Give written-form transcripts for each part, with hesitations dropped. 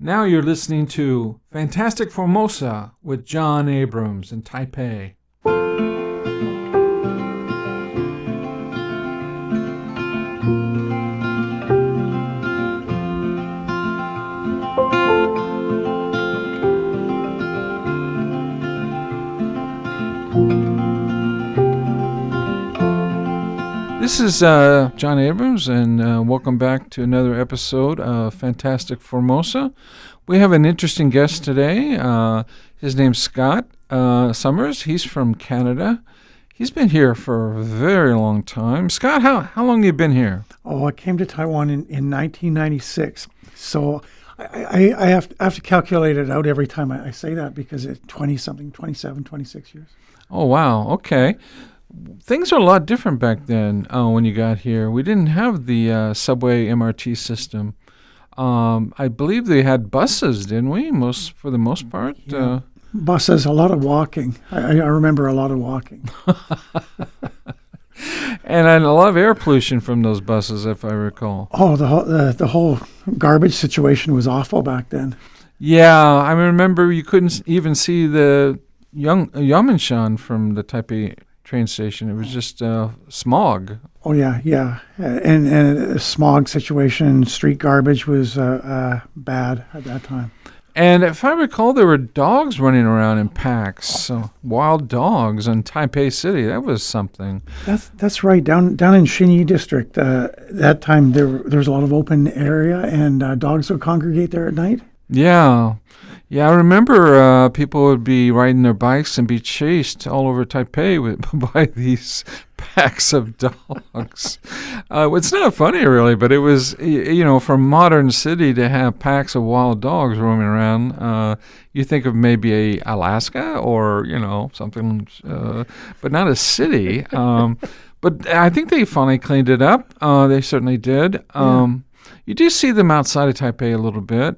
Now you're listening to Fantastic Formosa with John Abrams in Taipei. This is John Abrams, and welcome back to another episode of Fantastic Formosa. We have an interesting guest today. His name's Scott Summers. He's from Canada. He's been here for a very long time. Scott, how long have you been here? Oh, I came to Taiwan in 1996. So I have to calculate it out every time I say that because it's 20-something, 27, 26 years. Oh, wow. Okay. Things are a lot different back then when you got here. We didn't have the subway MRT system. I believe they had buses, didn't we? For the most part. Yeah. Buses, a lot of walking. I remember a lot of walking. And a lot of air pollution from those buses, if I recall. Oh, the whole garbage situation was awful back then. Yeah, I remember you couldn't even see the Yamenshan from the Taipei train station. It was just smog. Oh, yeah. And the smog situation, street garbage was bad at that time. And if I recall, there were dogs running around in packs, so wild dogs in Taipei City. That was something. That's right. Down in Xinyi district, that time there was a lot of open area, and dogs would congregate there at night. Yeah, I remember people would be riding their bikes and be chased all over Taipei by these packs of dogs. It's not funny, really, but it was, for a modern city to have packs of wild dogs roaming around. You think of maybe Alaska or, something, but not a city. But I think they finally cleaned it up. They certainly did. You do see them outside of Taipei a little bit.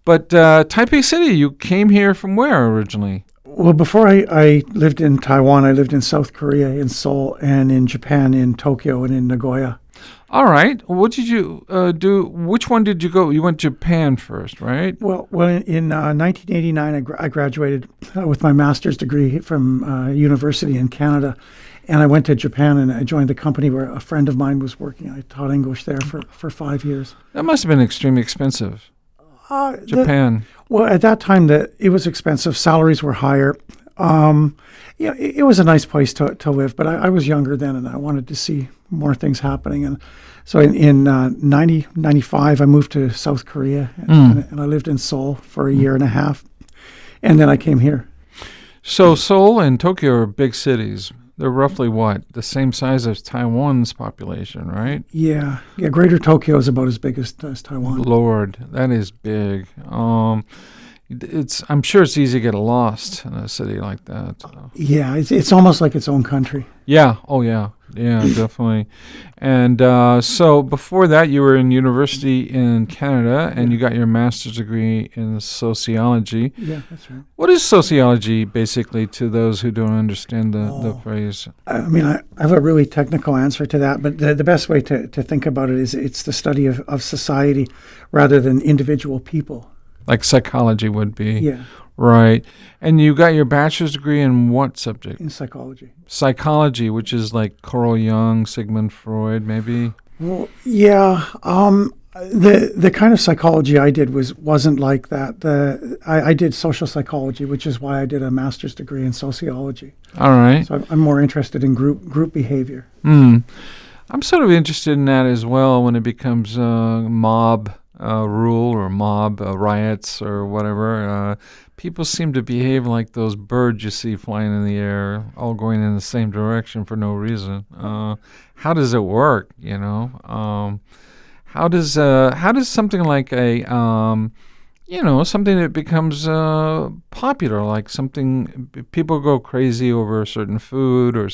But Taipei City, you came here from where originally? Well, before I lived in Taiwan, I lived in South Korea, in Seoul, and in Japan, in Tokyo, and in Nagoya. All right. What did you do? Which one did you go? You went to Japan first, right? Well, in 1989, I graduated with my master's degree from university in Canada. And I went to Japan, and I joined the company where a friend of mine was working. I taught English there for 5 years. That must have been extremely expensive. Japan. At that time, it was expensive. Salaries were higher. It was a nice place to live, but I was younger then, and I wanted to see more things happening. And so in 95, I moved to South Korea, and I lived in Seoul for a year and a half. And then I came here. So Seoul and Tokyo are big cities. They're roughly what? The same size as Taiwan's population, right? Yeah. Greater Tokyo is about as big as Taiwan. Lord, that is big. I'm sure it's easy to get lost in a city like that. Yeah, it's almost like its own country. Yeah. Oh, yeah. Yeah, definitely. And so before that, you were in university in Canada, and you got your master's degree in sociology. Yeah, that's right. What is sociology, basically, to those who don't understand the phrase? I mean, I have a really technical answer to that, but the best way to think about it is it's the study of society rather than individual people. Like psychology would be. Yeah. Right. And you got your bachelor's degree in what subject? In psychology. Psychology, which is like Carl Jung, Sigmund Freud, maybe? Well, yeah. The kind of psychology I did wasn't like that. I did social psychology, which is why I did a master's degree in sociology. All right. So I'm more interested in group behavior. I'm sort of interested in that as well when it becomes mob rule or mob riots or whatever. People seem to behave like those birds you see flying in the air, all going in the same direction for no reason. How does it work? How does something like something that becomes popular, like something people go crazy over a certain food or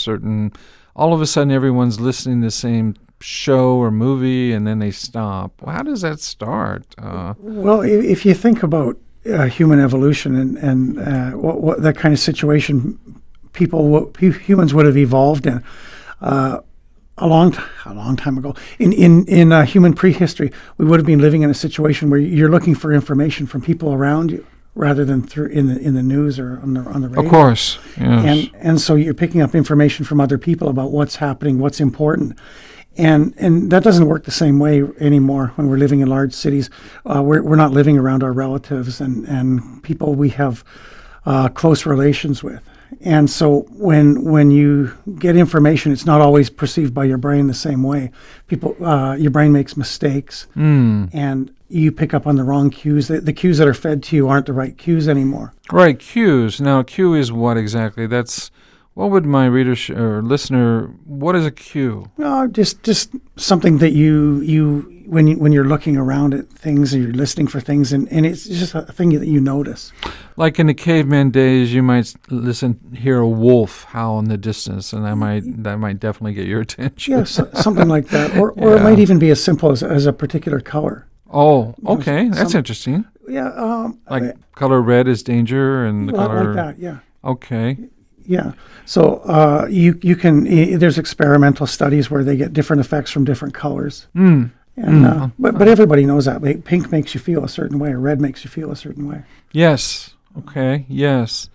all of a sudden everyone's listening to the same show or movie and then they stop. Well, how does that start? Well, if you think about human evolution and what that kind of situation humans would have evolved in, a long time ago, in human prehistory, we would have been living in a situation where you're looking for information from people around you rather than through in the news or on the radio. Of course, yes. And so you're picking up information from other people about what's happening, what's important. And that doesn't work the same way anymore when we're living in large cities. We're not living around our relatives and people we have close relations with. And so when you get information, it's not always perceived by your brain the same way. Your brain makes mistakes, and you pick up on the wrong cues. The cues that are fed to you aren't the right cues anymore. Right, cues. Now, cue is what exactly? What would my reader or listener? What is a cue? Just something that you when you're looking around at things and you're listening for things, and it's just a thing that you notice. Like in the caveman days, you might hear a wolf howl in the distance, and that might definitely get your attention. Yeah, something like that, or it might even be as simple as a particular color. Oh, okay, that's interesting. Yeah, color red is danger, and the color like that. Yeah. Okay. Yeah. So you can. There's experimental studies where they get different effects from different colors. But everybody knows that pink makes you feel a certain way, or red makes you feel a certain way. Yes. Okay. Yes.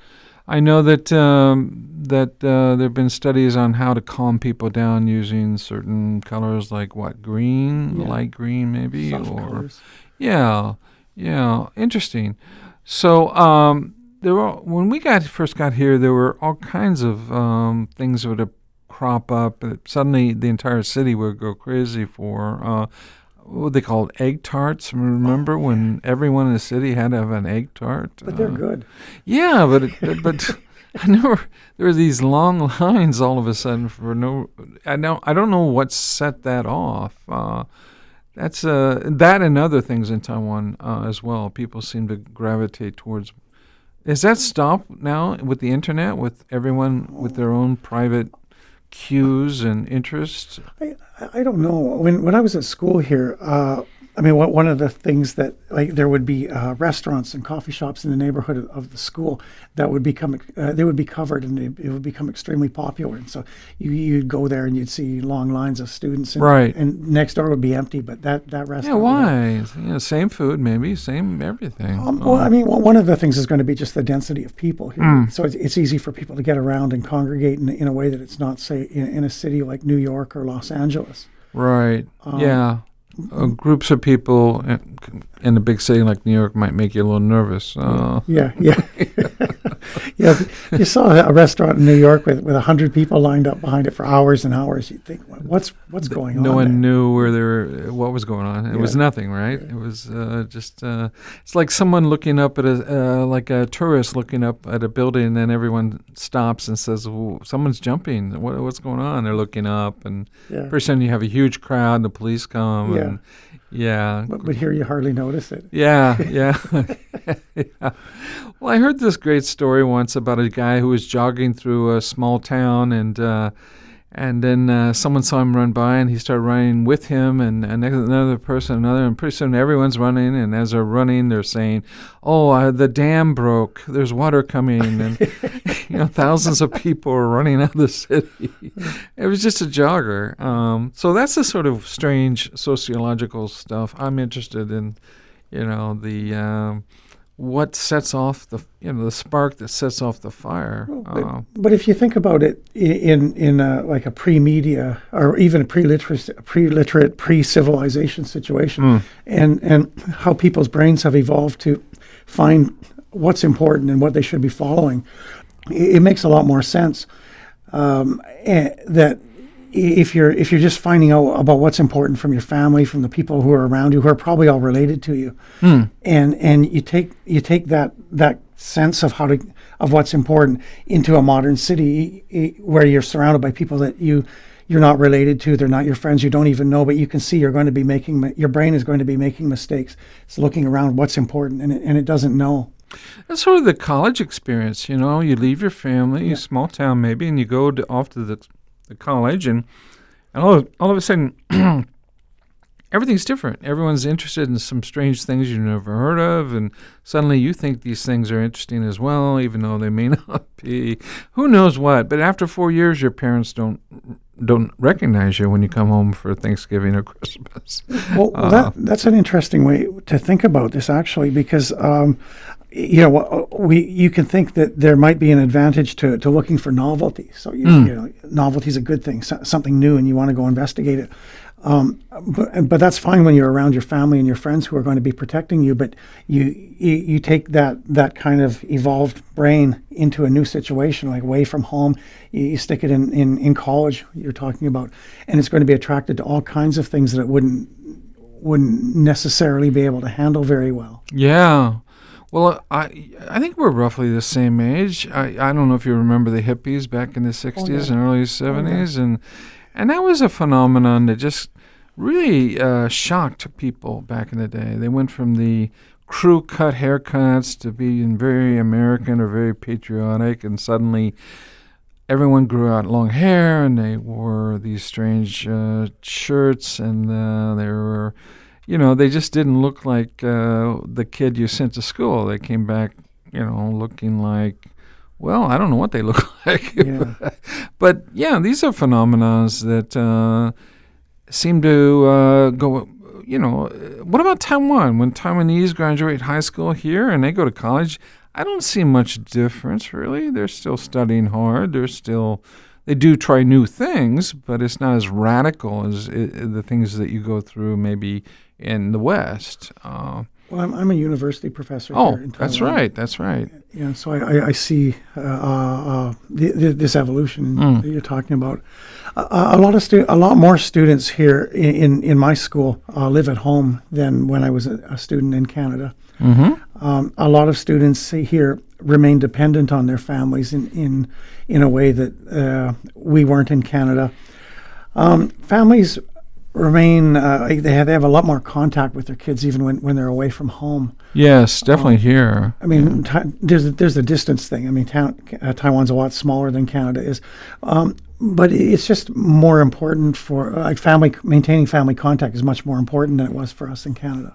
I know that there have been studies on how to calm people down using certain colors, like green, light green, maybe, soft colors. Yeah. Interesting. So when we first got here, there were all kinds of things that would crop up. Suddenly, the entire city would go crazy for what they called egg tarts. Remember when everyone in the city had to have an egg tart? But they're good. Yeah, but I never. There were these long lines all of a sudden for no. I don't know what set that off. That's that and other things in Taiwan as well. People seem to gravitate towards. Is that stopped now with the internet, with everyone with their own private cues and interests? I don't know. When I was at school here, one of the things that there would be restaurants and coffee shops in the neighborhood of the school that would become they would be covered and it would become extremely popular. And so you'd go there and you'd see long lines of students. And, right. And next door would be empty, but that restaurant. Yeah, why? Same food, maybe, same everything. One of the things is going to be just the density of people here. So it's easy for people to get around and congregate in a way that it's not, say, in a city like New York or Los Angeles. Right. Yeah. Groups of people in a big city like New York might make you a little nervous. Yeah. Yeah, you saw a restaurant in New York with 100 people lined up behind it for hours and hours. You'd think, what's going on? No one there? knew what was going on. It was nothing, right? It was just. It's like someone looking up at like a tourist looking up at a building, and then everyone stops and says, "Someone's jumping. What's going on?" They're looking up, and pretty soon you have a huge crowd, and the police come. Yeah. And, yeah. But here you hardly notice it. Yeah. Yeah. Well, I heard this great story once about a guy who was jogging through a small town, and then someone saw him run by, and he started running with him, and another person, and pretty soon everyone's running, and as they're running, they're saying, "Oh, the dam broke. There's water coming," and thousands of people are running out of the city. It was just a jogger. So that's the sort of strange sociological stuff I'm interested in. The what sets off the spark that sets off the fire. But if you think about it in like a pre-media or even a pre-literate, pre-civilization situation, and how people's brains have evolved to find what's important and what they should be following, it makes a lot more sense that if you're just finding out about what's important from your family, from the people who are around you, who are probably all related to you, and you take that sense of of what's important into a modern city where you're surrounded by people that you're not related to, they're not your friends, you don't even know, but you can see your brain is going to be making mistakes. It's looking around what's important, and it doesn't know. That's sort of the college experience, you leave your family, small town maybe, and you go off to the college, and all of a sudden, everything's different. Everyone's interested in some strange things you've never heard of, and suddenly you think these things are interesting as well, even though they may not be. Who knows what? But after 4 years, your parents don't don't recognize you when you come home for Thanksgiving or Christmas. Well, that's an interesting way to think about this, actually, because you can think that there might be an advantage to looking for novelty. So novelty is a good thing, something new, and you want to go investigate it. But that's fine when you're around your family and your friends who are going to be protecting you. But you take that kind of evolved brain into a new situation, like away from home. You stick it in college. You're talking about, and it's going to be attracted to all kinds of things that it wouldn't necessarily be able to handle very well. Yeah. Well, I think we're roughly the same age. I don't know if you remember the hippies back in the 60s and early 70s. And that was a phenomenon that just really shocked people back in the day. They went from the crew cut haircuts to being very American or very patriotic, and suddenly everyone grew out long hair and they wore these strange shirts, and they were, they just didn't look like the kid you sent to school. They came back, looking like, well, I don't know what they look like. Yeah. But yeah, these are phenomena that seem to go, what about Taiwan? When Taiwanese graduate high school here and they go to college, I don't see much difference, really. They're still studying hard. They do try new things, but it's not as radical as the things that you go through maybe in the West. Well, I'm a university professor here in Taiwan. That's right. Yeah, so I see this evolution that you're talking about. A lot more students here in my school live at home than when I was a student in Canada. Mm-hmm. A lot of students here remain dependent on their families in a way that we weren't in Canada. Families remain they have a lot more contact with their kids even when they're away from home. Yes, definitely here. I mean, there's a distance thing. I mean, Taiwan's a lot smaller than Canada is, but it's just more important for maintaining family contact is much more important than it was for us in Canada.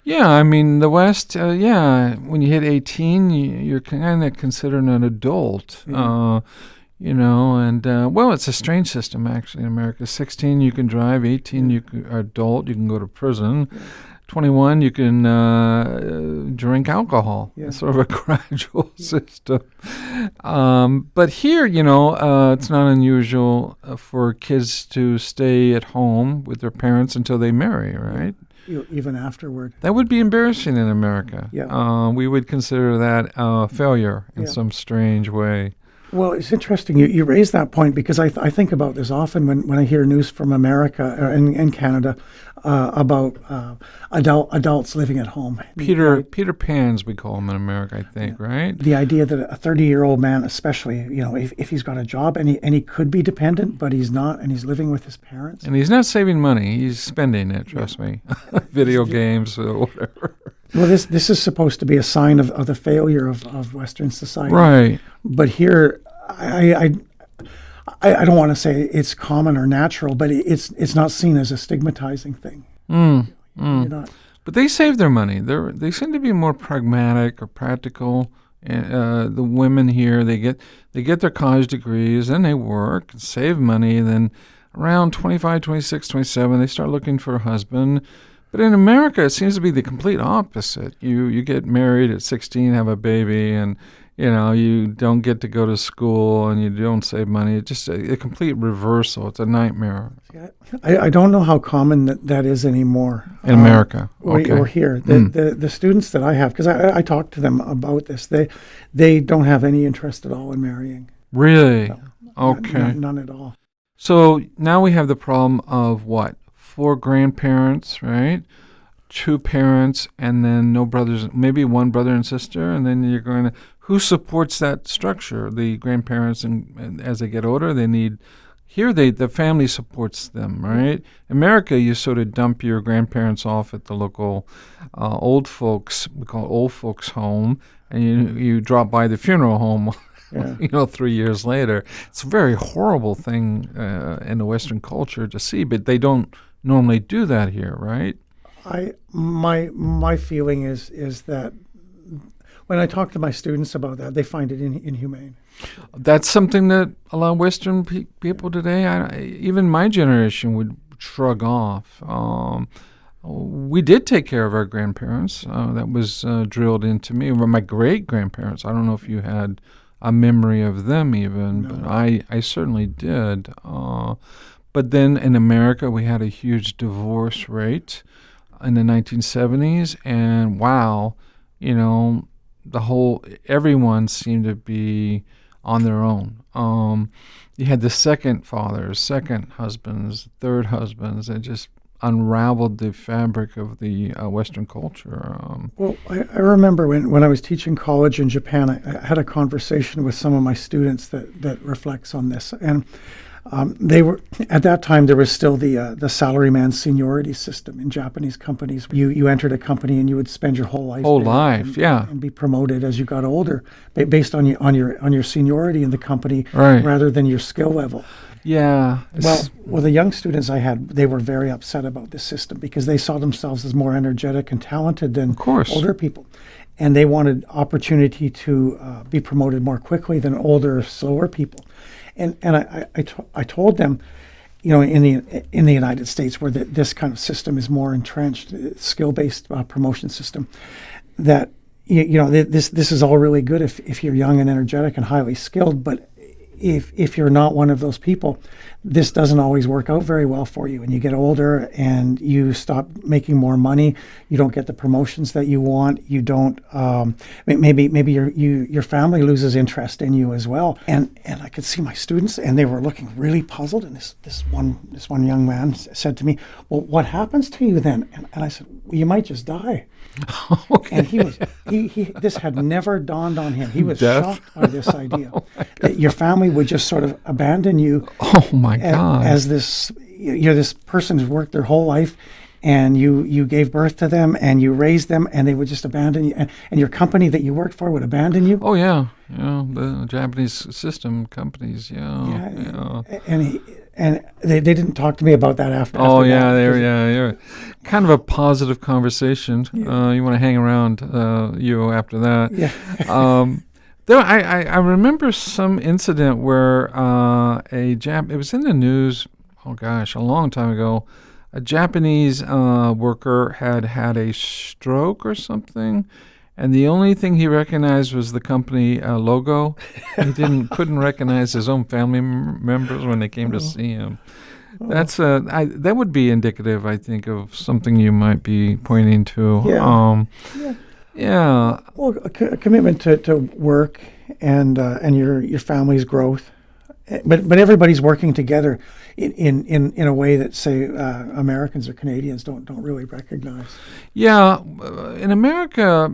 Yeah, I mean, the West, when you hit 18, you're kind of considered an adult. Well, it's a strange system, actually, in America. 16, you can drive. 18, you are adult. You can go to prison. 21, you can drink alcohol. Yeah. It's sort of a gradual system. But here, it's not unusual for kids to stay at home with their parents until they marry, right? Even afterward. That would be embarrassing in America. Yeah. We would consider that a failure in some strange way. Well, it's interesting you raise that point because I think about this often when I hear news from America and Canada about adults living at home. Peter Pans, we call them in America, I think, right? The idea that a 30-year-old man, especially, if he's got a job and he could be dependent, but he's not, and he's living with his parents. And he's not saving money; he's spending it. Trust me, video games or whatever. Well, this is supposed to be a sign of the failure of Western society, right? But here, I don't want to say it's common or natural, but it's not seen as a stigmatizing thing. You're not. But they save their money. They seem to be more pragmatic or practical. And the women here, they get their college degrees, then they work, save money, and then around 25, 26, 27, they start looking for a husband. But in America, it seems to be the complete opposite. You get married at 16, have a baby, and you don't get to go to school, and you don't save money. It's just a complete reversal. It's a nightmare. I don't know how common that is anymore. In America. Okay. Or here. The students that I have, because I talk to them about this, they don't have any interest at all in marrying. Really? No, Okay. None at all. So now we have the problem of what? 4 grandparents, right? 2 parents, and then no brothers, maybe 1 brother and sister, and then you're going to, who supports that structure? The grandparents, and as they get older, they need, here the family supports them, right? America, you sort of dump your grandparents off at the local old folks, we call it old folks home, and you drop by the funeral home. Yeah. 3 years later. It's a very horrible thing in the Western culture to see, but they don't normally do that here, right? My feeling is that when I talk to my students about that, they find it inhumane. That's something that a lot of Western people today, even my generation, would shrug off. We did take care of our grandparents. That was drilled into me. Or my great-grandparents. I don't know if you had a memory of them even, No. but I certainly did. But then in America, we had a huge divorce rate in the 1970s, and wow, everyone seemed to be on their own. You had the second fathers, second husbands, third husbands, and just unraveled the fabric of the Western culture. Well, I remember when I was teaching college in Japan, I had a conversation with some of my students that reflects on this. And they were, at that time, there was still the salaryman seniority system in Japanese companies. You entered a company and you would spend your whole life and be promoted as you got older, based on your seniority in the company, right, rather than your skill level. Yeah. Well, the young students I had, they were very upset about this system because they saw themselves as more energetic and talented than older people. And they wanted opportunity to be promoted more quickly than older, slower people. And I told them, in the United States, where this kind of system is more entrenched, skill-based promotion system, that this is all really good if you're young and energetic and highly skilled, but if you're not one of those people, this doesn't always work out very well for you. And you get older and you stop making more money. You don't get the promotions that you want. You don't. Maybe your family loses interest in you as well. And I could see my students, and they were looking really puzzled. And this one young man said to me, "Well, what happens to you then?" And I said, "Well, you might just die." Okay. And he this had never dawned on him. He was shocked by this idea that your family would just sort of abandon you. Oh my God! As this, this person who's worked their whole life, and you gave birth to them and you raised them, and they would just abandon you, and your company that you worked for would abandon you. Oh yeah, the Japanese system companies, And they didn't talk to me about that after. Oh after yeah, that, they're kind of a positive conversation. Yeah. You want to hang around after that. Yeah. I remember some incident where it was in the news, oh gosh, a long time ago. A Japanese worker had a stroke or something, and the only thing he recognized was the company logo. He couldn't recognize his own family members when they came to see him. That's that would be indicative, I think, of something you might be pointing to. Yeah. Well, a commitment to work and your family's growth, but everybody's working together in a way that, say, Americans or Canadians don't really recognize. Yeah, in America,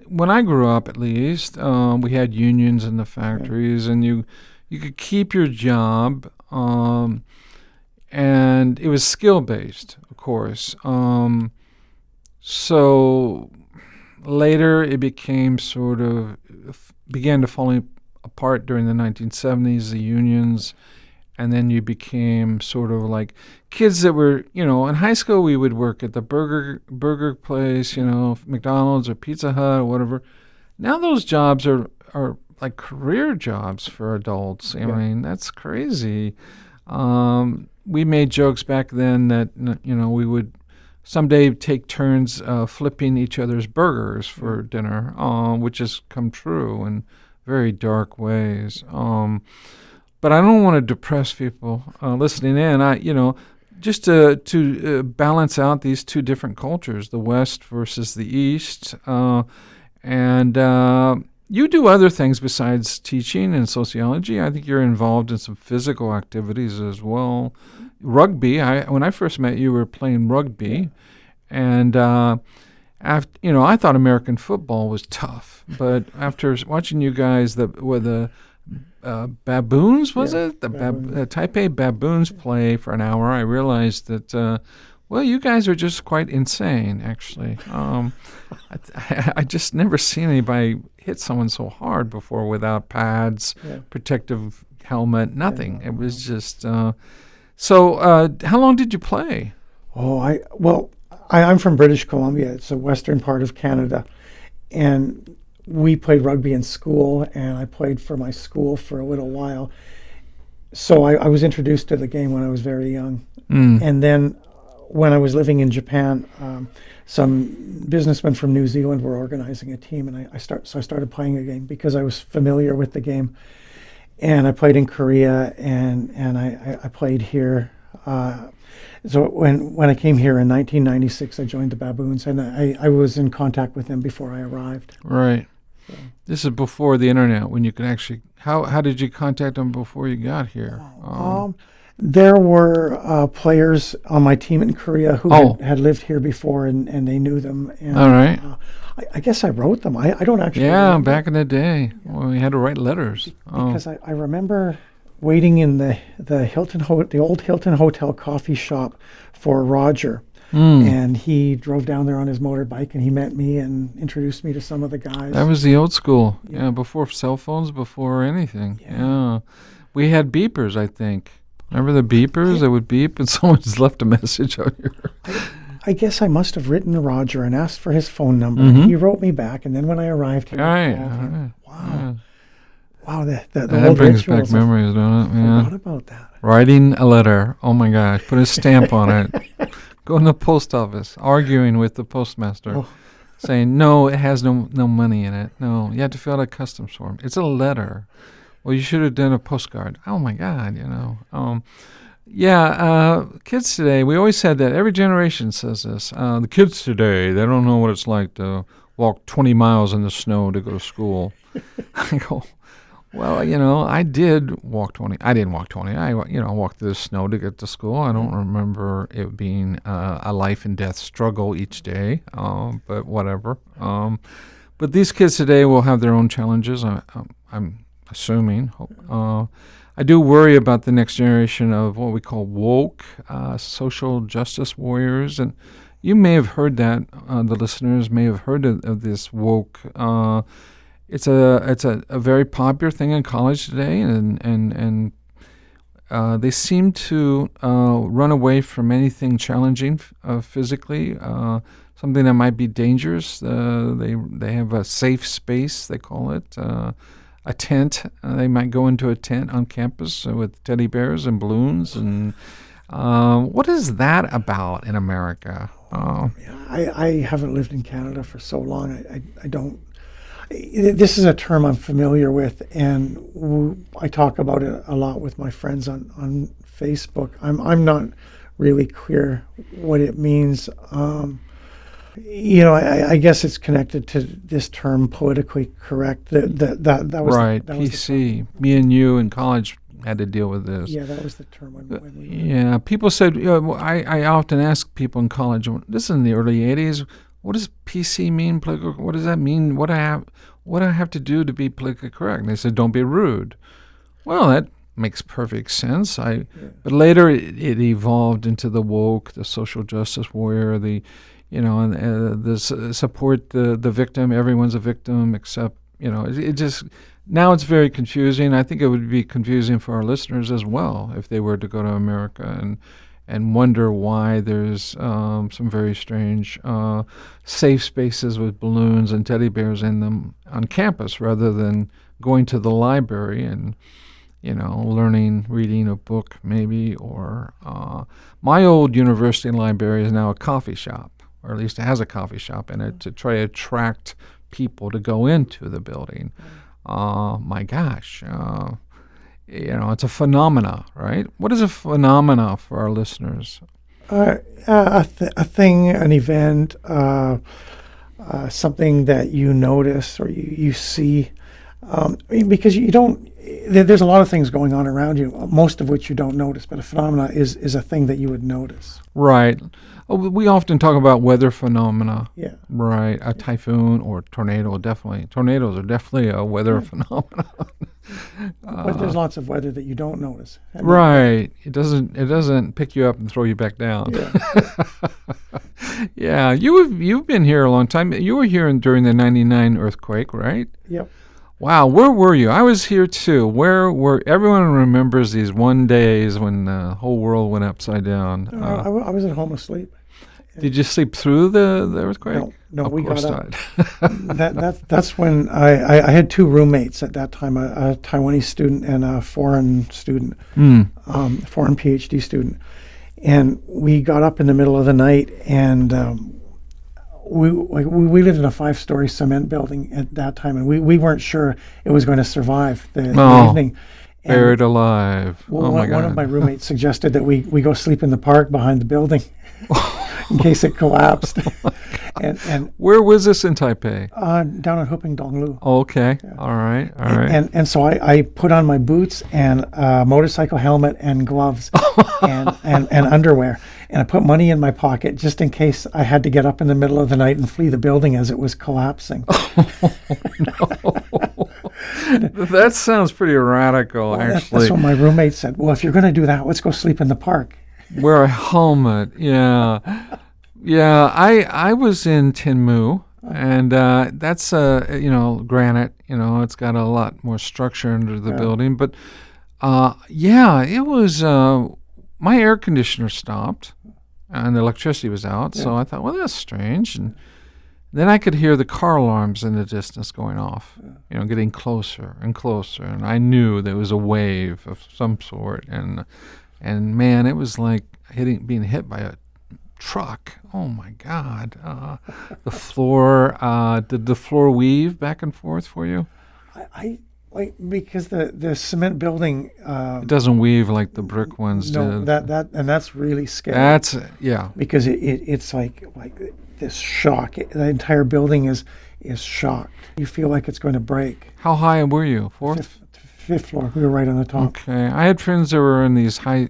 when I grew up, at least, we had unions in the factories, and you could keep your job, and it was skill-based, of course. So later, it began to fall apart during the 1970s, the unions, and then you became sort of like kids that were, in high school we would work at the burger place, McDonald's or Pizza Hut or whatever. Now those jobs are like career jobs for adults. I mean, that's crazy. We made jokes back then that, we would someday take turns flipping each other's burgers for dinner, which has come true in very dark ways. But I don't want to depress people listening in. Just to balance out these two different cultures, the West versus the East. And you do other things besides teaching and sociology. I think you're involved in some physical activities as well. Rugby. When I first met you, were playing rugby, and I thought American football was tough. But after watching you guys, the baboons, was it? The Taipei baboons play for an hour. I realized that, you guys are just quite insane, actually. I just never seen anybody hit someone so hard before without pads, protective helmet, nothing. It was just... So how long did you play? I'm from British Columbia. It's the western part of Canada. And we played rugby in school, and I played for my school for a little while. So I was introduced to the game when I was very young. And then when I was living in Japan, some businessmen from New Zealand were organizing a team, and I started playing a game because I was familiar with the game. And I played in Korea, and I played here. So when I came here in 1996, I joined the Baboons, and I was in contact with them before I arrived. Right. So. This is before the internet, when you could actually. How did you contact them before you got here? There were players on my team in Korea who had lived here before, and they knew them. And, all right. I guess I wrote them. I don't actually. Yeah, remember. Back in the day, well, we had to write letters. Because I remember waiting in the old Hilton Hotel coffee shop for Roger. And he drove down there on his motorbike, and he met me and introduced me to some of the guys. That was the old school. Yeah, before cell phones, before anything. Yeah. We had beepers, I think. Remember the beepers? They would beep, and someone's left a message on your... I guess I must have written to Roger and asked for his phone number. And he wrote me back, and then when I arrived here, I called him. Wow. Wow, the old brings back memories, don't it? I forgot about that. Writing a letter. Oh, my gosh. Put a stamp on it. Go in the post office, arguing with the postmaster, saying, no, it has no money in it. No, you have to fill out a customs form. It's a letter. Well, you should have done a postcard. Oh, my God, kids today, we always said that. Every generation says this. The kids today, they don't know what it's like to walk 20 miles in the snow to go to school. I go, well, I did walk 20. I didn't walk 20. I walked through the snow to get to school. I don't remember it being a life and death struggle each day, but whatever. But these kids today will have their own challenges, I'm assuming. I do worry about the next generation of what we call woke, social justice warriors. And you may have heard that, the listeners may have heard of this woke. It's a very popular thing in college today, and they seem to run away from anything challenging physically, something that might be dangerous. They have a safe space, they call it, a tent. They might go into a tent on campus with teddy bears and balloons. And what is that about in America? I haven't lived in Canada for so long. I don't. This is a term I'm familiar with, and I talk about it a lot with my friends on Facebook. I'm not really clear what it means. I guess it's connected to this term, politically correct. That was right. That was PC. Me and you in college had to deal with this. Yeah, that was the term when we. Yeah, people said. I often ask people in college. This is in the early '80s. What does PC mean? Political? What does that mean? What do I have to do to be politically correct? And they said, don't be rude. Well, that makes perfect sense. But later it evolved into the woke, the social justice warrior, the support the victim. Everyone's a victim except, it just, now it's very confusing. I think it would be confusing for our listeners as well if they were to go to America and wonder why there's some very strange safe spaces with balloons and teddy bears in them on campus rather than going to the library and, reading a book maybe. Or my old university library is now a coffee shop, or at least it has a coffee shop in it to try to attract people to go into the building. My gosh. It's a phenomena, right? What is a phenomena for our listeners? A thing, an event, something that you notice or you see. Because you don't, there's a lot of things going on around you, most of which you don't notice, but a phenomena is a thing that you would notice. Right. We often talk about weather phenomena. Yeah. Right. A typhoon or tornado, definitely. Tornadoes are definitely a weather phenomenon. But there's lots of weather that you don't notice. Right. It doesn't pick you up and throw you back down. Yeah. Yeah. You've been here a long time. You were here during the '99 earthquake, right? Yep. Wow, where were you? I was here too. Everyone remembers these one days when the whole world went upside down. I was at home asleep. Did you sleep through the earthquake? No, Of we course got up. not. That's when I had two roommates at that time, a Taiwanese student and a foreign student, foreign PhD student. And we got up in the middle of the night, and we lived in a 5-story cement building at that time, and we weren't sure it was going to survive the evening. And Buried alive. Oh my God. one of my roommates suggested that we go sleep in the park behind the building in case it collapsed. and Where was this in Taipei? down in Huping Donglu. Okay. All right. And so I put on my boots and a motorcycle helmet and gloves and underwear. And I put money in my pocket just in case I had to get up in the middle of the night and flee the building as it was collapsing. That sounds pretty radical, actually. That's what my roommate said. Well, if you're going to do that, let's go sleep in the park. Wear a helmet. Yeah. Yeah. I was in Tinmu, and that's granite. It's got a lot more structure under the building. But it was. My air conditioner stopped, and the electricity was out. So I thought, well, that's strange. And then I could hear the car alarms in the distance going off, getting closer and closer. And I knew there was a wave of some sort. And man, it was like being hit by a truck. Oh my God. The floor, did the floor weave back and forth for you? Because the cement building It doesn't weave like the brick ones did. That's really scary. That's because it's like this shock. The entire building is shocked. You feel like it's going to break. How high were you? Fourth? Fifth floor. We were right on the top. Okay. I had friends that were in these higher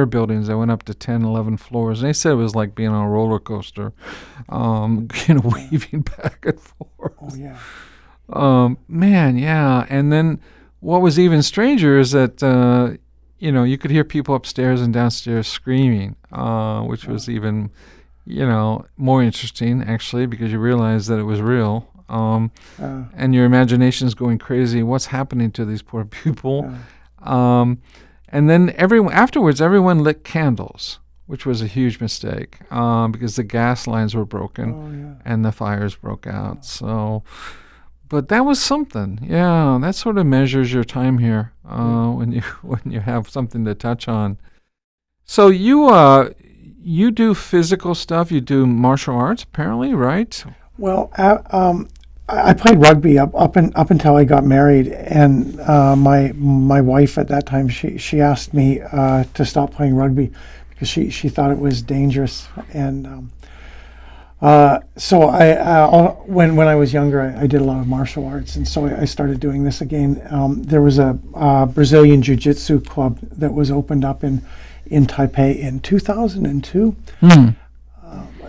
buildings that went up to 10, 11 floors. And they said it was like being on a roller coaster, weaving back and forth. Oh, yeah. Man, yeah. And then what was even stranger is that, you could hear people upstairs and downstairs screaming, which was even, more interesting, actually, because you realize that it was real. And your imagination is going crazy. What's happening to these poor people? And then afterwards, everyone lit candles, which was a huge mistake because the gas lines were broken and the fires broke out. So, but that was something. Yeah, that sort of measures your time here when you have something to touch on. So you do physical stuff. You do martial arts, apparently, right? Well, I played rugby up until I got married, and my wife at that time she asked me to stop playing rugby because she thought it was dangerous, and so when I was younger I did a lot of martial arts, and so I started doing this again. There was a Brazilian Jiu-Jitsu club that was opened up in Taipei in 2002.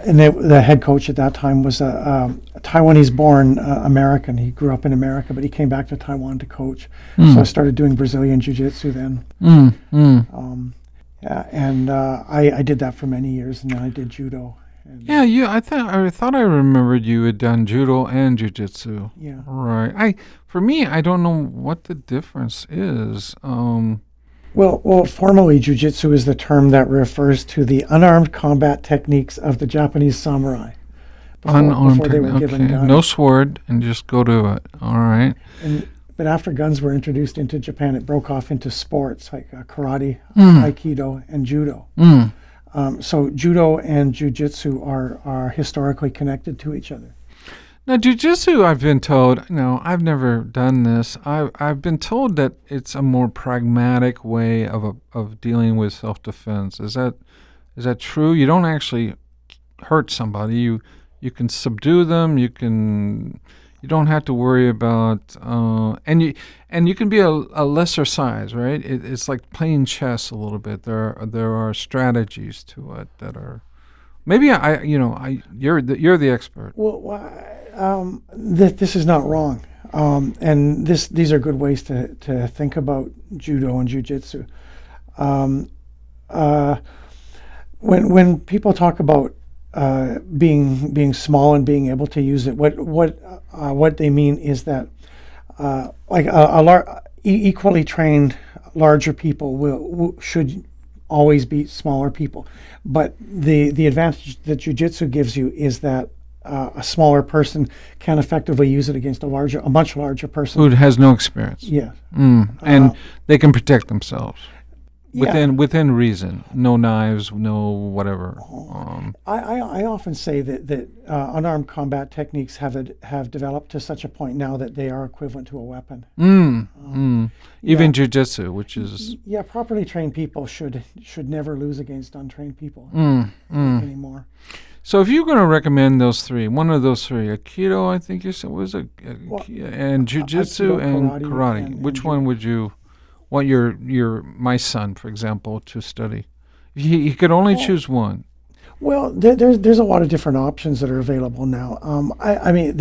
And the head coach at that time was a Taiwanese-born American. He grew up in America, but he came back to Taiwan to coach. So I started doing Brazilian Jiu-Jitsu then. I did that for many years, and then I did judo. I thought I remembered you had done judo and jiu-jitsu. Yeah. Right. For me, I don't know what the difference is. Well, formally, jiu-jitsu is the term that refers to the unarmed combat techniques of the Japanese samurai before they were given guns. No sword, and just go to it. All right. But after guns were introduced into Japan, it broke off into sports like karate, aikido, and judo. So judo and jiu-jitsu are historically connected to each other. Now, jiu-jitsu, I've been told, I've never done this. I've been told that it's a more pragmatic way of dealing with self-defense. Is that true? You don't actually hurt somebody. You can subdue them. You don't have to worry about and you can be a lesser size, right? It's like playing chess a little bit. There are strategies to it that are. Maybe you're the expert. Well, this is not wrong, and these are good ways to think about judo and jiu-jitsu. When people talk about being small and being able to use it, what they mean is that like equally trained larger people should always beat smaller people. But the advantage that jiu-jitsu gives you is that a smaller person can effectively use it against a much larger person. Who has no experience. Yeah. And they can protect themselves. Yeah. Within reason, no knives, no whatever. I often say that unarmed combat techniques have developed to such a point now that they are equivalent to a weapon. Even jiu-jitsu, which is properly trained people should never lose against untrained people anymore. So if you're going to recommend those three, one of those three, Aikido, I think you said was and jiu-jitsu Aikido, and karate, karate. and Which one would you want my son, for example, to study? He could only choose one. Well, there's a lot of different options that are available now. I mean,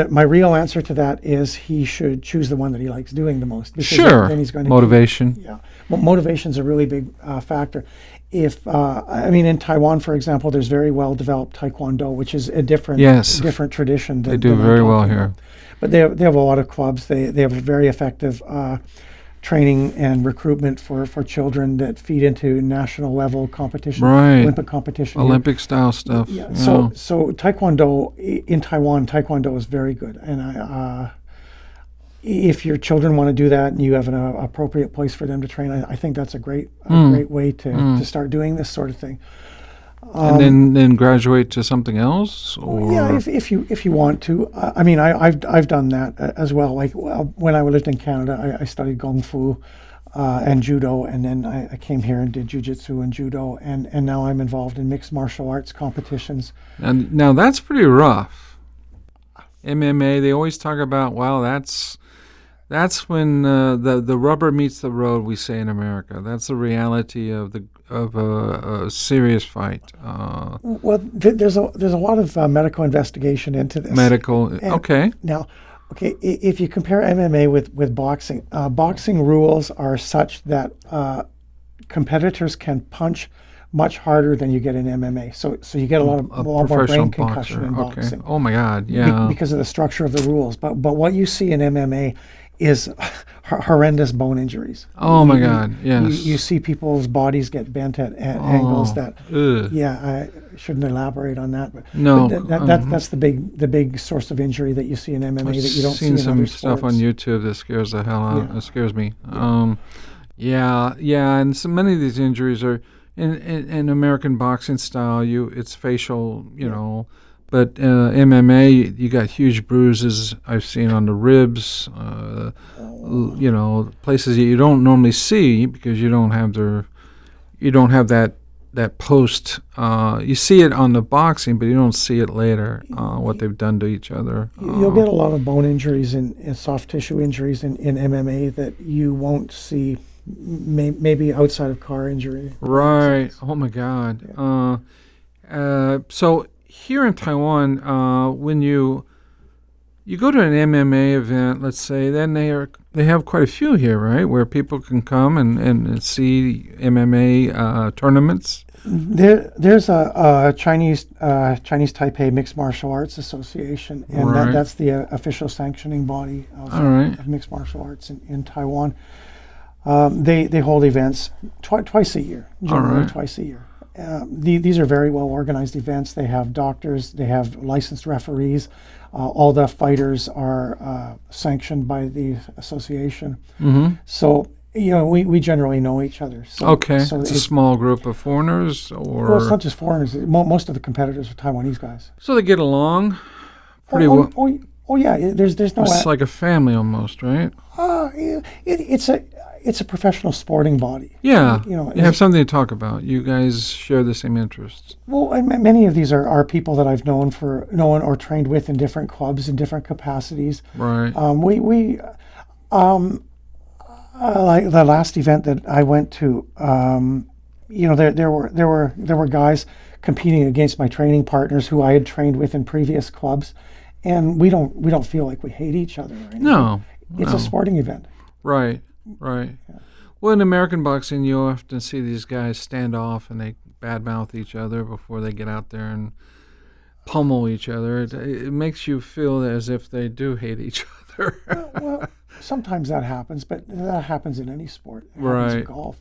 my real answer to that is he should choose the one that he likes doing the most. Because Sure. then he's going to Motivation. Motivation's a really big factor. In Taiwan, for example, there's very well developed Taekwondo, which is a different tradition. They do very well here. But they have a lot of clubs. They have a very effective training and recruitment for children that feed into national level competition, Olympic competition. Olympic style stuff. Yeah. So Taekwondo in Taiwan, Taekwondo is very good, and if your children want to do that and you have an appropriate place for them to train, I think that's a great way to start doing this sort of thing. And then graduate to something else, or if you want to. I've done that as well. Like when I lived in Canada, I studied Kung Fu and Judo, and then I came here and did Jiu-Jitsu and Judo, and now I'm involved in mixed martial arts competitions. And now that's pretty rough. MMA, they always talk about, that's when the rubber meets the road, we say in America. That's the reality of a serious fight. Well, there's a lot of medical investigation into this. Okay. Now, if you compare MMA with boxing, boxing rules are such that competitors can punch much harder than you get in MMA. So you get a lot more brain concussion in boxing. Okay. Oh my God, yeah. Because of the structure of the rules. But what you see in MMA is horrendous bone injuries. Oh my God, yes. You see people's bodies get bent at angles that. I shouldn't elaborate on that, but no, that's the big source of injury that you see in MMA that you don't see in other sports. I've seen some stuff on YouTube that scares the hell out. It scares me. And so many of these injuries are in American boxing style. It's facial, know. But MMA, you got huge bruises I've seen on the ribs, places that you don't normally see because you don't have that post. You see it on the boxing, but you don't see it later. What they've done to each other. You'll get a lot of bone injuries and soft tissue injuries in MMA that you won't see maybe outside of car injury. Right. Oh my God. So here in Taiwan, when you go to an MMA event, let's say, then they have quite a few here, right, where people can come and see MMA tournaments. There's a Chinese Taipei Mixed Martial Arts Association, and that's the official sanctioning body of mixed martial arts in Taiwan. They hold events twice a year, generally twice a year. These are very well organized events. They have doctors, they have licensed referees. All the fighters are sanctioned by the association. Mm-hmm. So we generally know each other. So it's a small group of foreigners, or well, it's not just foreigners. Most of the competitors are Taiwanese guys. So they get along pretty well. Oh yeah, there's no. It's like a family almost, right? It's a professional sporting body. Yeah, you have something to talk about. You guys share the same interests. Well, many of these are people that I've known or trained with in different clubs in different capacities. Right. Like the last event that I went to, there were guys competing against my training partners who I had trained with in previous clubs, and we don't feel like we hate each other or anything. No. It's a sporting event. Right. Yeah. Well, in American boxing, you often see these guys stand off and they badmouth each other before they get out there and pummel each other. It makes you feel as if they do hate each other. Well, sometimes that happens, but that happens in any sport. It happens in golf.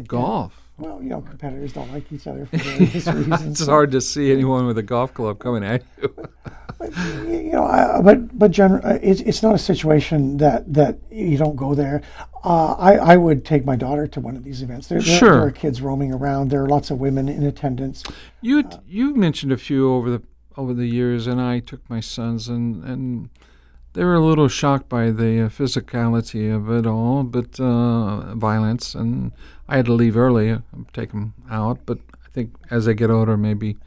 Golf? Well, competitors don't like each other for various reasons. It's hard to see anyone with a golf club coming at you. But, it's not a situation that you don't go there. I would take my daughter to one of these events. There are kids roaming around. There are lots of women in attendance. You mentioned a few over the years, and I took my sons, and they were a little shocked by the physicality of it all, but violence, and I had to leave early, take them out. But I think as they get older, maybe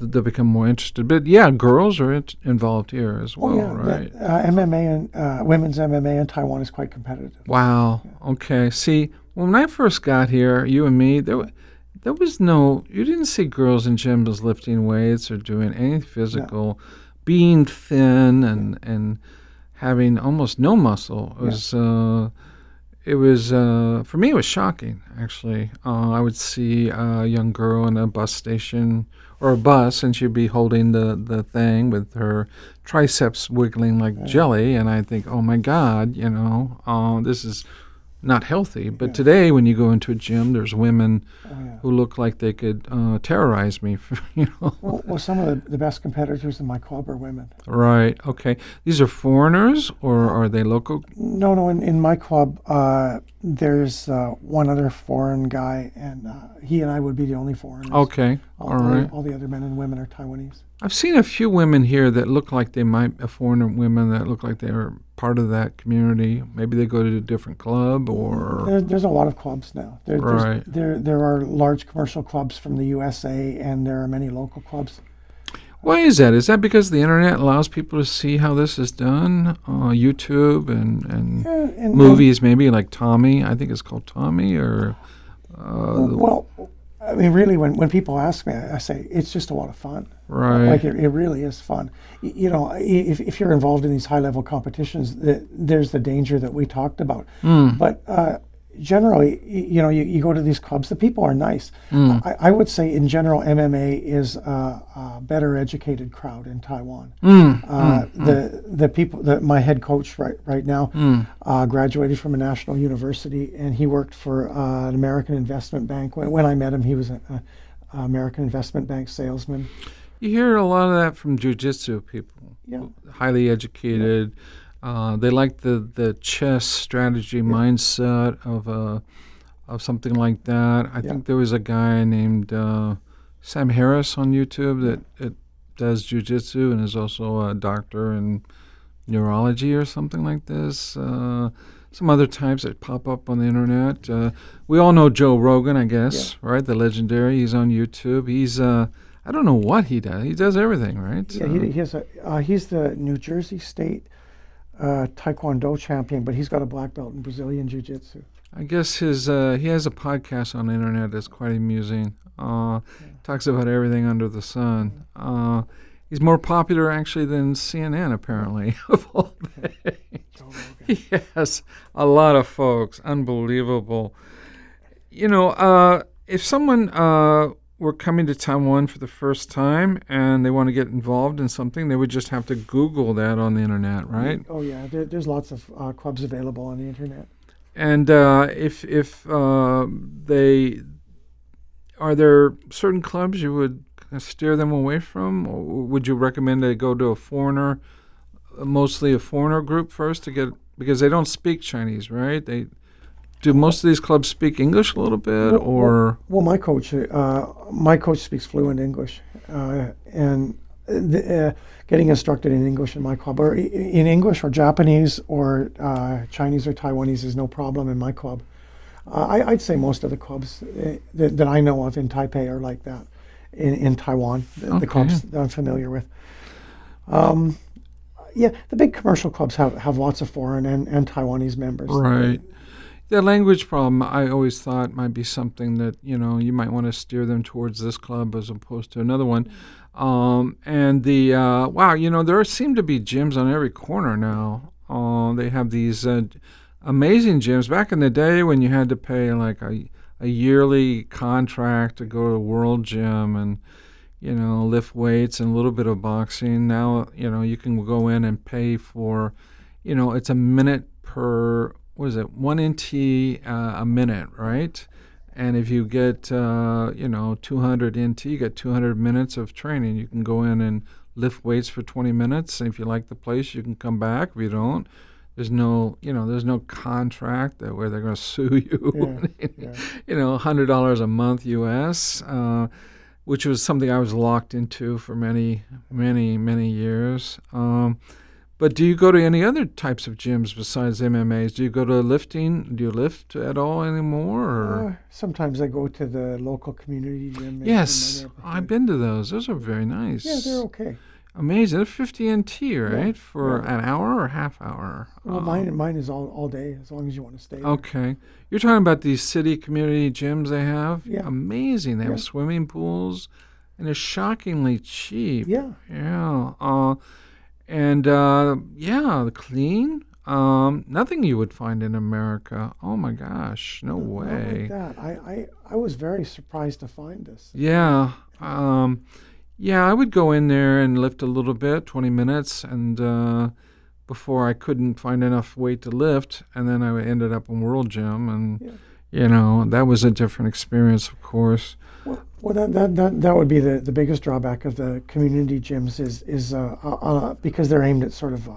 they'll become more interested. But yeah, girls are involved here as well, right? MMA and women's MMA in Taiwan is quite competitive. Wow. Okay. See, when I first got here, you and me, there was you didn't see girls in gyms lifting weights or doing any physical. No. Being thin and having almost no muscle it was for me it was shocking actually. I would see a young girl in a bus station or a bus, and she'd be holding the thing with her triceps wiggling like jelly, and I think, oh my God, this is not healthy. But today, when you go into a gym, there's women who look like they could terrorize me. Well, some of the best competitors in my club are women. Right. Okay. These are foreigners, or are they local? No. In my club, there's one other foreign guy, and he and I would be the only foreigners. Okay. All right. All the other men and women are Taiwanese. I've seen a few women here that look like they might be foreigner women that look like they are part of that community. Maybe they go to a different club, or there's a lot of clubs now. Right. There are large commercial clubs from the USA, and there are many local clubs. Why is that? Is that because the internet allows people to see how this is done? YouTube and movies, maybe like Tommy. I think it's called Tommy, or well. I mean, really, when people ask me, I say it's just a lot of fun. Right. Like it really is fun. If you're involved in these high-level competitions, there's the danger that we talked about. But generally, you go to these clubs, the people are nice. I would say, in general, MMA is a better educated crowd in Taiwan. The people, my head coach right now graduated from a national university, and he worked for an American investment bank. When I met him, he was an American investment bank salesman. You hear a lot of that from jiu-jitsu people. Yeah. Highly educated. They like the chess strategy mindset of something like that. I think there was a guy named Sam Harris on YouTube that does jiu-jitsu and is also a doctor in neurology or something like this. Some other types that pop up on the internet. We all know Joe Rogan, I guess, right? The legendary. He's on YouTube. He's I don't know what he does. He does everything, right? Yeah, he's the New Jersey State Taekwondo champion, but he's got a black belt in Brazilian Jiu-Jitsu. I guess he has a podcast on the internet that's quite amusing. Talks about everything under the sun. He's more popular actually than CNN, apparently, of all things. He has a lot of folks. Unbelievable. If someone were coming to Taiwan for the first time and they want to get involved in something, they would just have to Google that on the internet, right? Oh yeah, there's lots of clubs available on the internet. And if are there certain clubs you would steer them away from, or would you recommend they go to mostly a foreigner group first because they don't speak Chinese, right? Do most of these clubs speak English a little bit, or? Well, my coach speaks fluent English, and getting instructed in English in my club, or in English or Japanese or Chinese or Taiwanese, is no problem in my club. I'd say most of the clubs that I know of in Taipei are like that. In Taiwan, the clubs that I'm familiar with. The big commercial clubs have lots of foreign and Taiwanese members. Right. The language problem, I always thought, might be something that, you might want to steer them towards this club as opposed to another one. And there seem to be gyms on every corner now. They have these amazing gyms. Back in the day when you had to pay like a yearly contract to go to a World Gym and, lift weights and a little bit of boxing. Now, you can go in and pay for, it's a minute per, 1 NT a minute, right? And if you get, 200 NT, you get 200 minutes of training. You can go in and lift weights for 20 minutes. And if you like the place, you can come back. If you don't, there's no contract where they're going to sue you. Yeah. $100 a month US, which was something I was locked into for many, many, many years. But do you go to any other types of gyms besides MMAs? Do you go to lifting? Do you lift at all anymore? Or? Sometimes I go to the local community gym. Yes, I've been to those. Those are very nice. Yeah, they're okay. Amazing. They're 50 NT, right? For yeah. an hour or half hour? Well, mine is all day, as long as you want to stay there. Okay. You're talking about these city community gyms they have? Yeah. Amazing. They have swimming pools, and they're shockingly cheap. Yeah. Yeah. Clean. Nothing you would find in America. Oh my gosh, no way. Not like that. I was very surprised to find this. Yeah. I would go in there and lift a little bit, 20 minutes, and before I couldn't find enough weight to lift, and then I ended up in World Gym, and that was a different experience, of course. Well, that would be the biggest drawback of the community gyms is because they're aimed at sort of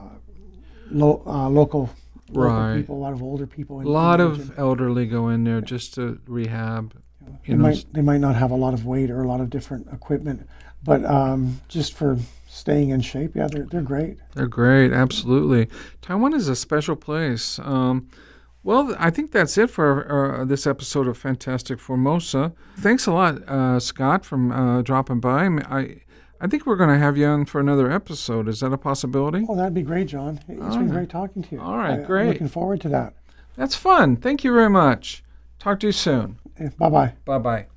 local people, a lot of older people. A lot of elderly go in there just to rehab. They might not have a lot of weight or a lot of different equipment, but just for staying in shape, they're great. They're great, absolutely. Taiwan is a special place. Well, I think that's it for this episode of Fantastic Formosa. Thanks a lot, Scott, for dropping by. I think we're going to have you on for another episode. Is that a possibility? Oh, that'd be great, John. It's been great talking to you. All right, great. I'm looking forward to that. That's fun. Thank you very much. Talk to you soon. Bye-bye. Bye-bye.